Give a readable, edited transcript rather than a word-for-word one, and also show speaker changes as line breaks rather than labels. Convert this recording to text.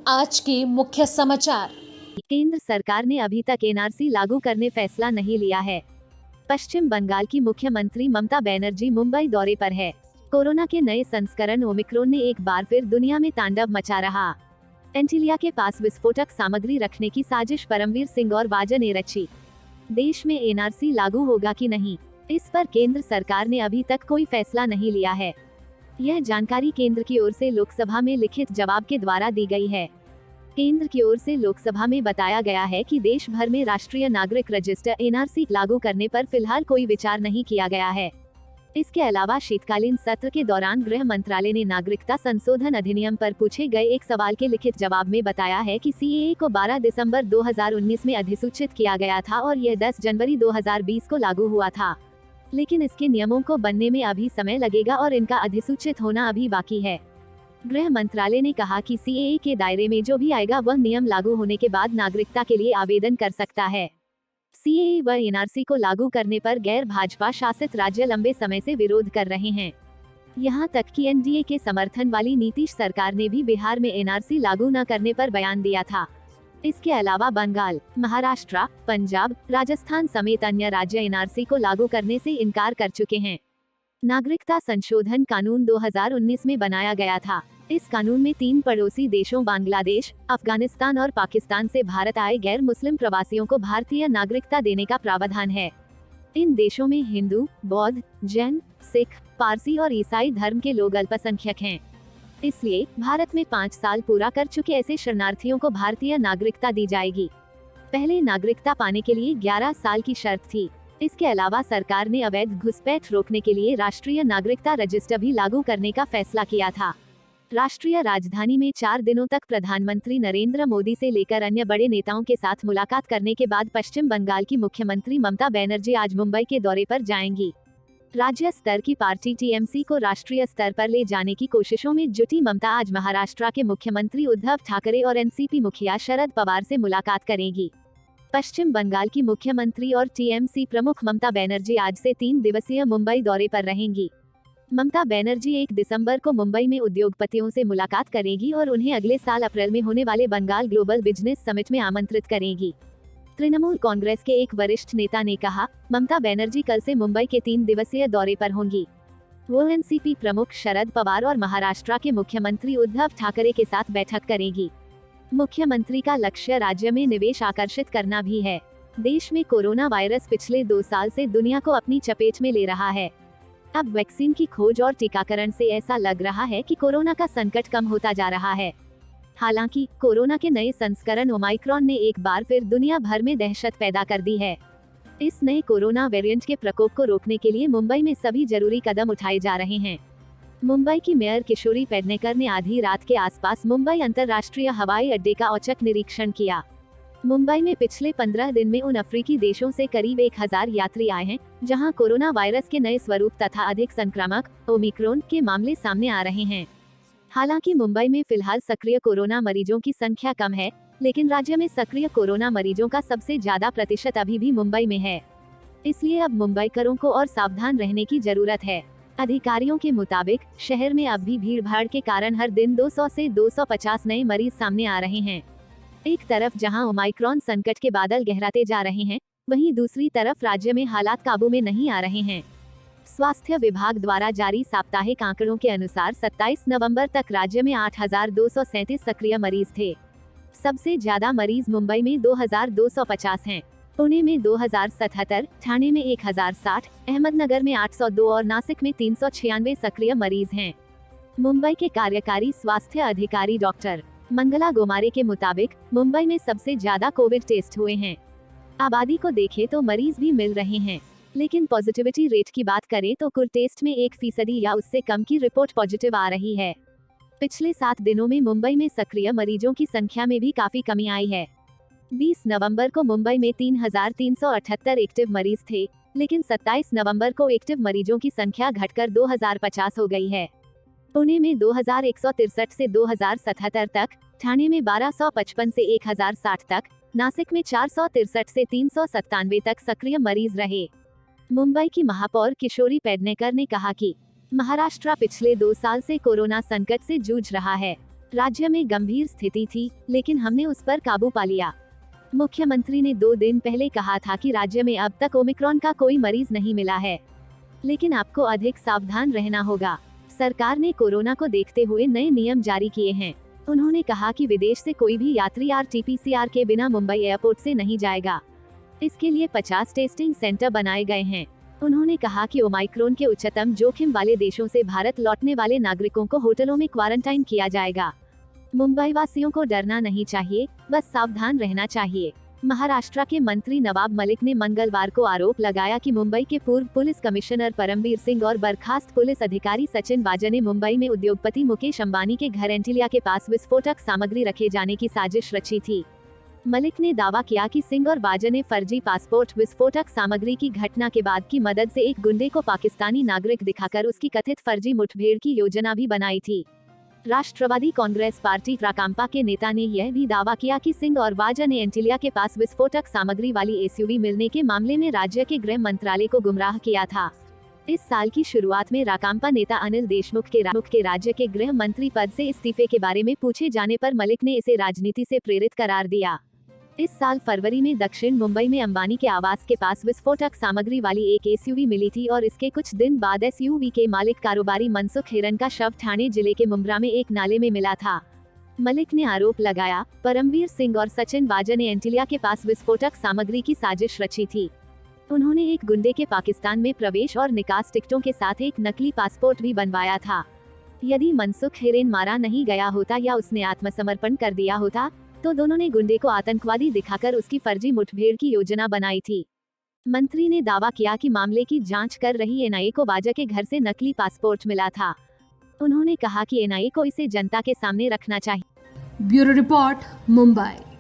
आज के मुख्य समाचार।
केंद्र सरकार ने अभी तक एनआरसी लागू करने फैसला नहीं लिया है। पश्चिम बंगाल की मुख्यमंत्री ममता बनर्जी मुंबई दौरे पर है। कोरोना के नए संस्करण ओमिक्रॉन ने एक बार फिर दुनिया में तांडव मचा रहा। एंटीलिया के पास विस्फोटक सामग्री रखने की साजिश परमवीर सिंह और वाजा ने रची। देश में एनआरसी लागू होगा कि नहीं, इस पर केंद्र सरकार ने अभी तक कोई फैसला नहीं लिया है। यह जानकारी केंद्र की ओर से लोकसभा में लिखित जवाब के द्वारा दी गई है। केंद्र की ओर से लोकसभा में बताया गया है कि देश भर में राष्ट्रीय नागरिक रजिस्टर एनआरसी लागू करने पर फिलहाल कोई विचार नहीं किया गया है। इसके अलावा शीतकालीन सत्र के दौरान गृह मंत्रालय ने नागरिकता संशोधन अधिनियम पर पूछे गए एक सवाल के लिखित जवाब में बताया है कि सीएए को 12 दिसंबर 2019 में अधिसूचित किया गया था और यह 10 जनवरी 2020 को लागू हुआ था, लेकिन इसके नियमों को बनने में अभी समय लगेगा और इनका अधिसूचित होना अभी बाकी है। गृह मंत्रालय ने कहा कि सीएए के दायरे में जो भी आएगा वह नियम लागू होने के बाद नागरिकता के लिए आवेदन कर सकता है। सीएए व एनआरसी को लागू करने पर गैर भाजपा शासित राज्य लंबे समय से विरोध कर रहे हैं। यहां तक कि एनडीए के समर्थन वाली नीतीश सरकार ने भी बिहार में एनआरसी लागू न करने पर बयान दिया था। इसके अलावा बंगाल, महाराष्ट्र, पंजाब, राजस्थान समेत अन्य राज्य एनआरसी को लागू करने से इनकार कर चुके हैं। नागरिकता संशोधन कानून 2019 में बनाया गया था। इस कानून में 3 पड़ोसी देशों बांग्लादेश, अफगानिस्तान और पाकिस्तान से भारत आए गैर मुस्लिम प्रवासियों को भारतीय नागरिकता देने का प्रावधान है। इन देशों में हिंदू, बौद्ध, जैन, सिख, पारसी और ईसाई धर्म के लोग अल्पसंख्यक हैं। इसलिए भारत में 5 साल पूरा कर चुके ऐसे शरणार्थियों को भारतीय नागरिकता दी जाएगी। पहले नागरिकता पाने के लिए 11 साल की शर्त थी। इसके अलावा सरकार ने अवैध घुसपैठ रोकने के लिए राष्ट्रीय नागरिकता रजिस्टर भी लागू करने का फैसला किया था। राष्ट्रीय राजधानी में 4 दिनों तक प्रधानमंत्री नरेंद्र मोदी से लेकर अन्य बड़े नेताओं के साथ मुलाकात करने के बाद पश्चिम बंगाल की मुख्यमंत्री ममता बनर्जी आज मुंबई के दौरे पर जाएंगी। राज्य स्तर की पार्टी टीएमसी को राष्ट्रीय स्तर पर ले जाने की कोशिशों में जुटी ममता आज महाराष्ट्र के मुख्यमंत्री उद्धव ठाकरे और एनसीपी मुखिया शरद पवार से मुलाकात करेंगी। पश्चिम बंगाल की मुख्यमंत्री और टीएमसी प्रमुख ममता बनर्जी आज से 3 दिवसीय मुंबई दौरे पर रहेंगी। ममता बनर्जी 1 दिसंबर को मुंबई में उद्योगपतियों से मुलाकात करेगी और उन्हें अगले साल अप्रैल में होने वाले बंगाल ग्लोबल बिजनेस समिट में आमंत्रित करेगी। तृणमूल कांग्रेस के एक वरिष्ठ नेता ने कहा, ममता बनर्जी कल से मुंबई के 3 दिवसीय दौरे पर होंगी। वो एनसीपी प्रमुख शरद पवार और महाराष्ट्र के मुख्यमंत्री उद्धव ठाकरे के साथ बैठक करेगी। मुख्यमंत्री का लक्ष्य राज्य में निवेश आकर्षित करना भी है। देश में कोरोना वायरस पिछले 2 साल से दुनिया को अपनी चपेट में ले रहा है। अब वैक्सीन की खोज और टीकाकरण से ऐसा लग रहा है कि कोरोना का संकट कम होता जा रहा है। हालांकि कोरोना के नए संस्करण ओमिक्रॉन ने एक बार फिर दुनिया भर में दहशत पैदा कर दी है। इस नए कोरोना वेरिएंट के प्रकोप को रोकने के लिए मुंबई में सभी जरूरी कदम उठाए जा रहे हैं। मुंबई की मेयर किशोरी पेडनेकर ने आधी रात के आसपास मुंबई अंतर्राष्ट्रीय हवाई अड्डे का औचक निरीक्षण किया। मुंबई में पिछले 15 दिन में उन अफ्रीकी देशों से करीब 1000 यात्री आए हैं, जहां कोरोना वायरस के नए स्वरूप तथा अधिक संक्रामक ओमिक्रॉन के मामले सामने आ रहे हैं। हालांकि मुंबई में फिलहाल सक्रिय कोरोना मरीजों की संख्या कम है, लेकिन राज्य में सक्रिय कोरोना मरीजों का सबसे ज्यादा प्रतिशत अभी भी मुंबई में है। इसलिए अब मुंबईकरों को और सावधान रहने की जरूरत है। अधिकारियों के मुताबिक शहर में अब भी भीड़ भाड़ के कारण हर दिन 200 से 250 नए मरीज सामने आ रहे हैं। एक तरफ जहां ओमिक्रॉन संकट के बादल गहराते जा रहे हैं, वहीं दूसरी तरफ राज्य में हालात काबू में नहीं आ रहे हैं। स्वास्थ्य विभाग द्वारा जारी साप्ताहिक आंकड़ों के अनुसार 27 नवंबर तक राज्य में 8237 सक्रिय मरीज थे। सबसे ज्यादा मरीज मुंबई में 2250 हैं, पुणे में 2077, ठाणे में 1060, अहमदनगर में 802 और नासिक में 396 सक्रिय मरीज हैं। मुंबई के कार्यकारी स्वास्थ्य अधिकारी डॉक्टर मंगला गोमारे के मुताबिक मुंबई में सबसे ज्यादा कोविड टेस्ट हुए हैं। आबादी को देखें तो मरीज भी मिल रहे हैं, लेकिन पॉजिटिविटी रेट की बात करें तो कुल टेस्ट में 1% या उससे कम की रिपोर्ट पॉजिटिव आ रही है। पिछले 7 दिनों में मुंबई में सक्रिय मरीजों की संख्या में भी काफी कमी आई है। 20 नवंबर को मुंबई में 3378 एक्टिव मरीज थे, लेकिन 27 नवंबर को एक्टिव मरीजों की संख्या घटकर 2050 हो गई है। पुणे में 2163 से 2077 तक, ठाणे में 1255 से 1060 तक, नासिक में 463 से 397 तक सक्रिय मरीज रहे। मुंबई की महापौर किशोरी पेडनेकर ने कहा कि महाराष्ट्र पिछले 2 साल से कोरोना संकट से जूझ रहा है। राज्य में गंभीर स्थिति थी, लेकिन हमने उस पर काबू पा लिया। मुख्यमंत्री ने 2 दिन पहले कहा था कि राज्य में अब तक ओमिक्रॉन का कोई मरीज नहीं मिला है, लेकिन आपको अधिक सावधान रहना होगा। सरकार ने कोरोना को देखते हुए नए नियम जारी किए हैं। उन्होंने कहा कि विदेश से कोई भी यात्री RT-PCR के बिना मुंबई एयरपोर्ट से नहीं जाएगा। इसके लिए 50 टेस्टिंग सेंटर बनाए गए हैं। उन्होंने कहा कि ओमाइक्रोन के उच्चतम जोखिम वाले देशों से भारत लौटने वाले नागरिकों को होटलों में क्वारंटाइन किया जाएगा। मुंबई वासियों को डरना नहीं चाहिए, बस सावधान रहना चाहिए। महाराष्ट्र के मंत्री नवाब मलिक ने मंगलवार को आरोप लगाया कि मुंबई के पूर्व पुलिस कमिश्नर परमबीर सिंह और बर्खास्त पुलिस अधिकारी सचिन वाजा ने मुंबई में उद्योगपति मुकेश अंबानी के घर एंटिलिया के पास विस्फोटक सामग्री रखे जाने की साजिश रची थी। मलिक ने दावा किया कि सिंह और वाजा ने फर्जी पासपोर्ट विस्फोटक सामग्री की घटना के बाद की मदद से एक गुंडे को पाकिस्तानी नागरिक दिखाकर उसकी कथित फर्जी मुठभेड़ की योजना भी बनाई थी। राष्ट्रवादी कांग्रेस पार्टी राकांपा के नेता ने यह भी दावा किया कि सिंह और वाजा ने एंटिलिया के पास विस्फोटक सामग्री वाली SUV मिलने के मामले में राज्य के गृह मंत्रालय को गुमराह किया था। इस साल की शुरुआत में राकांपा नेता अनिल देशमुख के राज्य के गृह मंत्री पद से इस्तीफे के बारे में पूछे जाने पर मलिक ने इसे राजनीति से प्रेरित करार दिया। इस साल फरवरी में दक्षिण मुंबई में अंबानी के आवास के पास विस्फोटक सामग्री वाली एक SUV मिली थी और इसके कुछ दिन बाद SUV के मालिक कारोबारी मनसुख हिरन का शव ठाणे जिले के मुंब्रा में एक नाले में मिला था। मलिक ने आरोप लगाया, परमबीर सिंह और सचिन वाजा ने एंटिलिया के पास विस्फोटक सामग्री की साजिश रची थी। उन्होंने एक गुंडे के पाकिस्तान में प्रवेश और निकास टिकटों के साथ एक नकली पासपोर्ट भी बनवाया था। यदि मनसुख हिरेन मारा नहीं गया होता या उसने आत्मसमर्पण कर दिया होता, तो दोनों ने गुंडे को आतंकवादी दिखाकर उसकी फर्जी मुठभेड़ की योजना बनाई थी। मंत्री ने दावा किया कि मामले की जांच कर रही NIA को वाजा के घर से नकली पासपोर्ट मिला था। उन्होंने कहा कि NIA को इसे जनता के सामने रखना चाहिए।
Bureau report, Mumbai.